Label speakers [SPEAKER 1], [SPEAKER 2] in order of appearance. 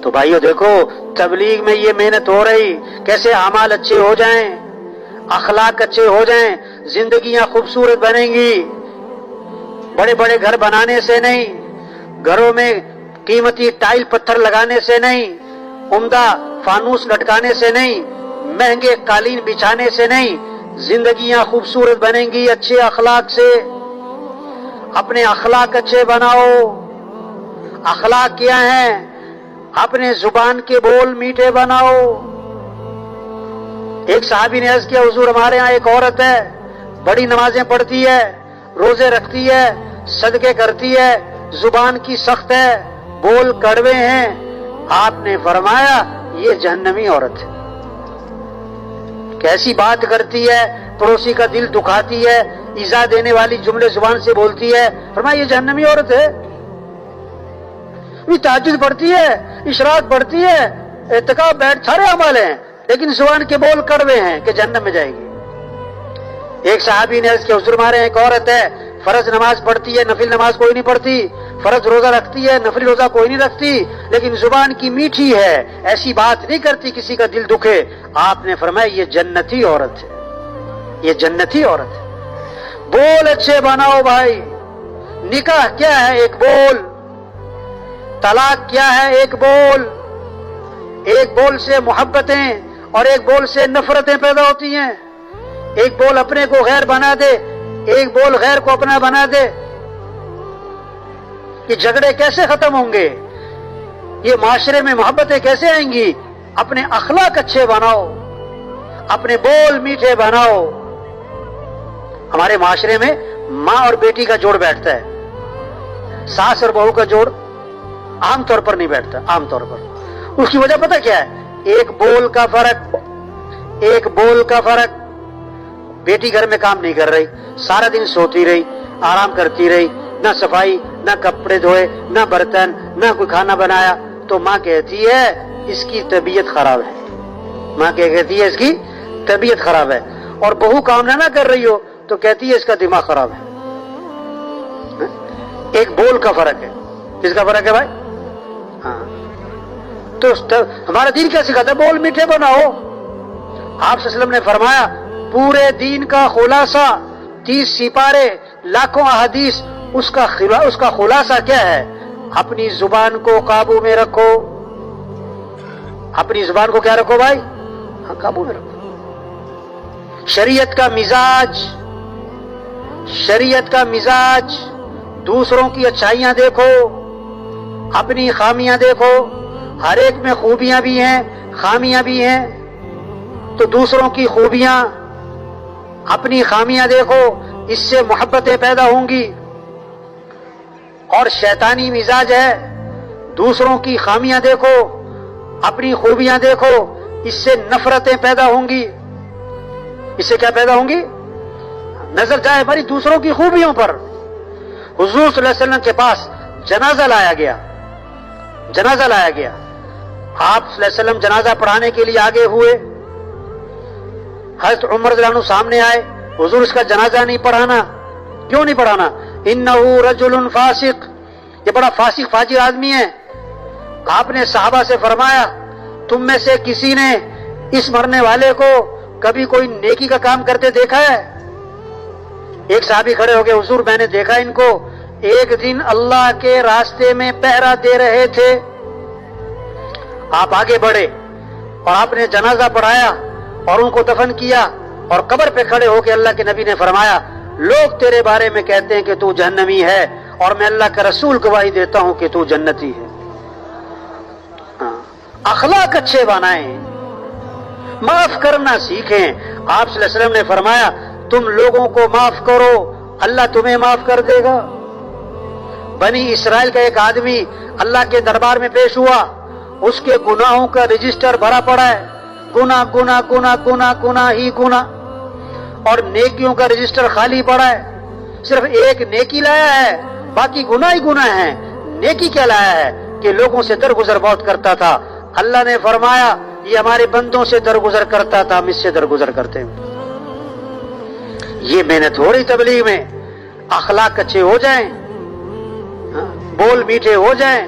[SPEAKER 1] تو بھائیو دیکھو تبلیغ میں یہ محنت ہو رہی، کیسے اعمال اچھے ہو جائیں، اخلاق اچھے ہو جائیں، زندگیاں خوبصورت بنیں گی۔ بڑے بڑے گھر بنانے سے نہیں، گھروں میں قیمتی ٹائل پتھر لگانے سے نہیں، عمدہ فانوس لٹکانے سے نہیں، مہنگے قالین بچھانے سے نہیں، زندگیاں خوبصورت بنیں گی اچھے اخلاق سے۔ اپنے اخلاق اچھے بناؤ۔ اخلاق کیا ہیں؟ اپنے زبان کے بول میٹھے بناؤ۔ ایک صحابی نے عرض کیا حضور ہمارے ہاں ایک عورت ہے، بڑی نمازیں پڑھتی ہے، روزے رکھتی ہے، صدقے کرتی ہے، زبان کی سخت ہے، بول کڑوے ہیں۔ آپ نے فرمایا یہ جہنمی عورت ہے۔ کیسی بات کرتی ہے، پڑوسی کا دل دکھاتی ہے، ایذا دینے والی جملے زبان سے بولتی ہے، فرمایا یہ جہنمی عورت ہے۔ یہ تہجد پڑھتی ہے، اشراق پڑھتی ہے، اعتکاف بیٹھ سارے اعمال ہیں، لیکن زبان کے بول کڑوے ہیں کہ جہنم میں جائے گی۔ ایک صحابی نے عرض کیا حضور ہمارے ایک عورت ہے، فرض نماز پڑھتی ہے، نفل نماز کوئی نہیں پڑھتی، فرض روزہ رکھتی ہے، نفل روزہ کوئی نہیں رکھتی، لیکن زبان کی میٹھی ہے، ایسی بات نہیں کرتی کسی کا دل دکھے۔ آپ نے فرمایا یہ جنتی عورت ہے، یہ جنتی عورت ہے۔ بول اچھے بناؤ بھائی۔ نکاح کیا ہے؟ ایک بول۔ طلاق کیا ہے؟ ایک بول۔ ایک بول سے محبتیں اور ایک بول سے نفرتیں پیدا ہوتی ہیں۔ ایک بول اپنے کو غیر بنا دے، ایک بول غیر کو اپنا بنا دے۔ یہ جھگڑے کیسے ختم ہوں گے؟ یہ معاشرے میں محبتیں کیسے آئیں گی؟ اپنے اخلاق اچھے بناؤ، اپنے بول میٹھے بناؤ۔ ہمارے معاشرے میں ماں اور بیٹی کا جوڑ بیٹھتا ہے، ساس اور بہو کا جوڑ عام طور پر نہیں بیٹھتا۔ عام طور پر اس کی وجہ پتہ کیا ہے؟ ایک بول کا فرق، ایک بول کا فرق۔ بیٹی گھر میں کام نہیں کر رہی، سارا دن سوتی رہی، آرام کرتی رہی، نہ صفائی، نہ کپڑے دھوئے، نہ برتن، نہ کوئی کھانا بنایا، تو ماں کہتی ہے اس کی طبیعت خراب ہے۔ ماں کیا کہتی ہے؟ اس کی طبیعت خراب ہے۔ اور بہو کام نہ کر رہی ہو تو کہتی ہے اس کا دماغ خراب ہے۔ ایک بول کا فرق ہے۔ کس کا فرق ہے بھائی؟ ہاں، تو ہمارا دین کیا سکھاتا ہے؟ بول میٹھے بناؤ۔ آپ صلی اللہ علیہ وسلم نے فرمایا پورے دین کا خلاصہ 30 سپارے، لاکھوں احادیث، اس کا خلاصہ کیا ہے؟ اپنی زبان کو قابو میں رکھو۔ اپنی زبان کو کیا رکھو بھائی؟ ہاں، قابو میں رکھو۔ شریعت کا مزاج، شریعت کا مزاج، دوسروں کی اچھائیاں دیکھو، اپنی خامیاں دیکھو۔ ہر ایک میں خوبیاں بھی ہیں، خامیاں بھی ہیں، تو دوسروں کی خوبیاں، اپنی خامیاں دیکھو، اس سے محبتیں پیدا ہوں گی۔ اور شیطانی مزاج ہے، دوسروں کی خامیاں دیکھو، اپنی خوبیاں دیکھو، اس سے نفرتیں پیدا ہوں گی۔ اس سے کیا پیدا ہوں گی؟ نظر جائے ہماری دوسروں کی خوبیوں پر۔ حضور صلی اللہ علیہ وسلم کے پاس جنازہ لایا گیا، جنازہ لایا گیا۔ آپ صلی اللہ علیہ وسلم جنازہ پڑھانے کے لیے آگے ہوئے، حضرت عمر رضی اللہ عنہ سامنے آئے، حضور اس کا جنازہ نہیں پڑھانا۔ کیوں نہیں پڑھانا؟ انہ رجل فاسق، یہ بڑا فاسق فاجر آدمی ہے۔ آپ نے صحابہ سے فرمایا تم میں سے کسی نے اس مرنے والے کو کبھی کوئی نیکی کا کام کرتے دیکھا ہے؟ ایک صحابی کھڑے ہو گئے، حضور میں نے دیکھا ان کو ایک دن اللہ کے راستے میں پہرا دے رہے تھے۔ آپ آگے بڑھے اور آپ نے جنازہ پڑھایا اور ان کو دفن کیا، اور قبر پہ کھڑے ہو کے اللہ کے نبی نے فرمایا لوگ تیرے بارے میں کہتے ہیں کہ تو جہنمی ہے، اور میں اللہ کا رسول گواہی دیتا ہوں کہ تو جنتی ہے۔ اخلاق اچھے بنائیں، معاف کرنا سیکھیں۔ آپ صلی اللہ علیہ وسلم نے فرمایا تم لوگوں کو معاف کرو، اللہ تمہیں معاف کر دے گا۔ بنی اسرائیل کا ایک آدمی اللہ کے دربار میں پیش ہوا، اس کے گناہوں کا رجسٹر بھرا پڑا ہے، گناہ گناہ گناہ گناہ گناہ ہی گناہ، اور نیکیوں کا رجسٹر خالی پڑا ہے۔ صرف ایک نیکی لایا ہے، باقی گناہ ہی گناہ ہیں۔ نیکی کیا لایا ہے؟ کہ لوگوں سے درگزر بہت کرتا تھا۔ اللہ نے فرمایا یہ ہمارے بندوں سے درگزر کرتا تھا، ہم اس سے درگزر کرتے ہیں۔ یہ محنت ہو رہی تبلیغ میں، اخلاق اچھے ہو جائیں، بول میٹھے ہو جائیں،